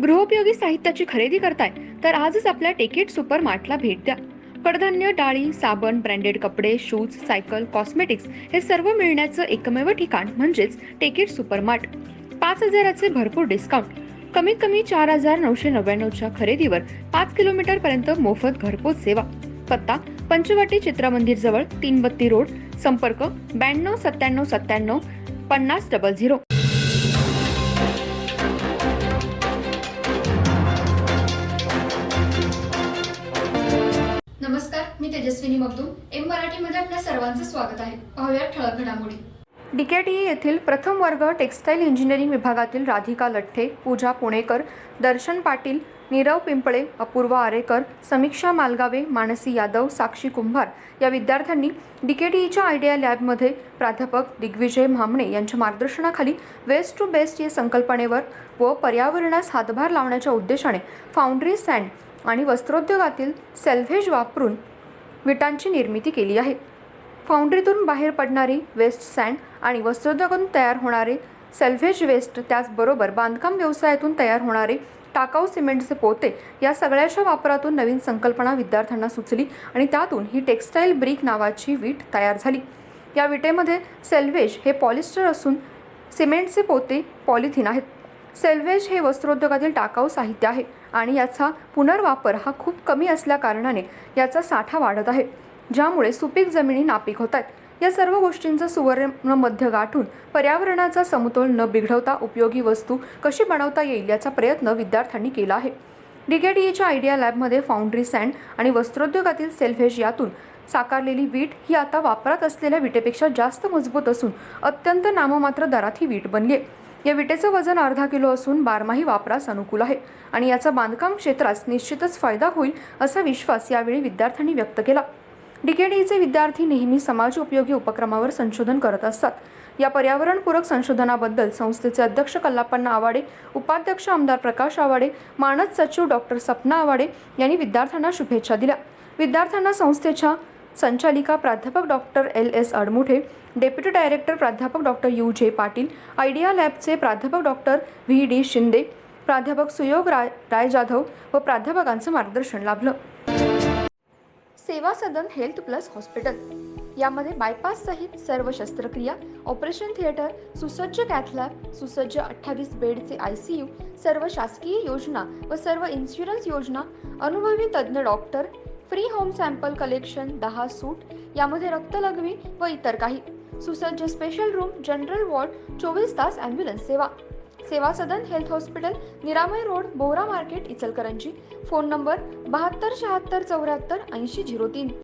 गृहोपयोगी साहित्याची खरेदी करताय तर आजच आपल्या टेकेट सुपर मार्टला भेट द्या. कडधान्य, डाळी, साबण, ब्रँडेड कपडे, शूज, सायकल, कॉस्मेटिक्स हे सर्व मिळण्याचं एकमेव ठिकाण म्हणजेच टेकेट सुपर मार्ट. 5,000चे भरपूर डिस्काउंट. कमीत कमी 4,999च्या खरेदीवर 5 किलोमीटर पर्यंत मोफत घरपोच सेवा. पत्ता पंचवटी चित्रमंदिर जवळ, 332 रोड. संपर्क 92 97 97 5000. नमस्कार, मी तेजस्विनी मगदूम. एम मराठीमध्ये आपल्या सर्वांचं स्वागत आहे. पाहूया ठळक घडामोडी. डीकेटीई येथील प्रथम वर्ग टेक्सटाईल इंजिनिअरिंग विभागातील राधिका लठ्ठे, पूजा पुणेकर, दर्शन पाटील, नीरव पिंपळे, अपूर्वा आरेकर, समीक्षा मालगावे, मानसी यादव, साक्षी कुंभार या विद्यार्थ्यांनी डीकेटीईच्या आयडिया लॅबमध्ये प्राध्यापक दिग्विजय म्हामणे यांच्या मार्गदर्शनाखाली वेस्ट टू बेस्ट या संकल्पनेवर व पर्यावरणास हातभार लावण्याच्या उद्देशाने फाउंड्री सँड आणि वस्त्रोद्योगातील सेल्व्हेज वापरून विटांची निर्मिती केली आहे. फाउंड्रीतून बाहेर पडणारी वेस्ट सँड आणि वस्त्रोद्योगातून तयार होणारे सेल्व्हेज वेस्ट, त्याचबरोबर बांधकाम व्यवसायातून तयार होणारे टाकाऊ सिमेंटचे पोते या सगळ्याच्या वापरातून नवीन संकल्पना विद्यार्थ्यांना सुचली आणि त्यातून ही टेक्सटाईल ब्रिक नावाची वीट तयार झाली. या विटेमध्ये सेल्व्हेज हे पॉलिस्टर असून सिमेंटचे पोते पॉलिथिन आहेत. सेल्व्हेज हे वस्त्रोद्योगातील टाकाऊ साहित्य आहे आणि याचा पुनर्वापर हा खूप कमी असल्याकारणाने याचा साठा वाढत आहे, ज्यामुळे सुपीक जमिनी नापीक होत आहेत. या सर्व गोष्टींचा सुवर्ण मध्य गाठून पर्यावरणाचा समतोल न बिघडवता उपयोगी वस्तू कशी बनवता येईल याचा प्रयत्न विद्यार्थ्यांनी केला आहे. डीकेटीईच्या आयडिया लॅबमध्ये फाउंड्री सँड आणि वस्त्रोद्योगातील सेल्व्हेज यातून साकारलेली वीट ही आता वापरात असलेल्या विटेपेक्षा जास्त मजबूत असून अत्यंत नाममात्र दरात ही वीट बनली आहे. या विटेचं वजन अर्धा किलो असून बारमाही वापरास अनुकूल आहे आणि याचा बांधकाम क्षेत्रास निश्चितच फायदा होईल असा विश्वास यावेळी विद्यार्थ्यांनी व्यक्त केला. डीकेटीईचे विद्यार्थी नेहमी समाज उपयोगी उपक्रमावर संशोधन करत असतात. या पर्यावरणपूरक संशोधनाबद्दल संस्थेचे अध्यक्ष कल्लापण्णा आवाडे, उपाध्यक्ष आमदार प्रकाश आवाडे, मानद सचिव डॉक्टर सपना आवाडे यांनी विद्यार्थ्यांना शुभेच्छा दिल्या. विद्यार्थ्यांना संस्थेच्या संचालिका प्राध्यापक डॉक्टर LS अडमुठे, डेप्युटी डायरेक्टर प्राध्यापक डॉक्टर UJ पाटील, आयडिया लॅबचे प्राध्यापक डॉक्टर VD शिंदे, प्राध्यापक सुयोग राय जाधव व प्राध्यापकांचं मार्गदर्शन लाभलं. सेवा सदन हेल्थ प्लस हॉस्पिटल यामध्ये बायपास सहित सर्व शस्त्रक्रिया, ऑपरेशन थिएटर, सुसज्ज कॅथ लॅब, सुसज्ज 28 बेडचे ICU, सर्व शासकीय योजना व सर्व इन्शुरन्स योजना, अनुभवी तज्ज्ञ doctor, free home sample collection, 10 सूट, यामध्ये रक्तलघवी व इतर काही, सुसज्ज स्पेशल रूम, जनरल वॉर्ड, 24 तास ॲम्ब्युलन्स सेवा. सेवा सदन हेल्थ हॉस्पिटल, निरामय road, Bohra market, Ichalkaranji. Phone number 72 76 74 80 03.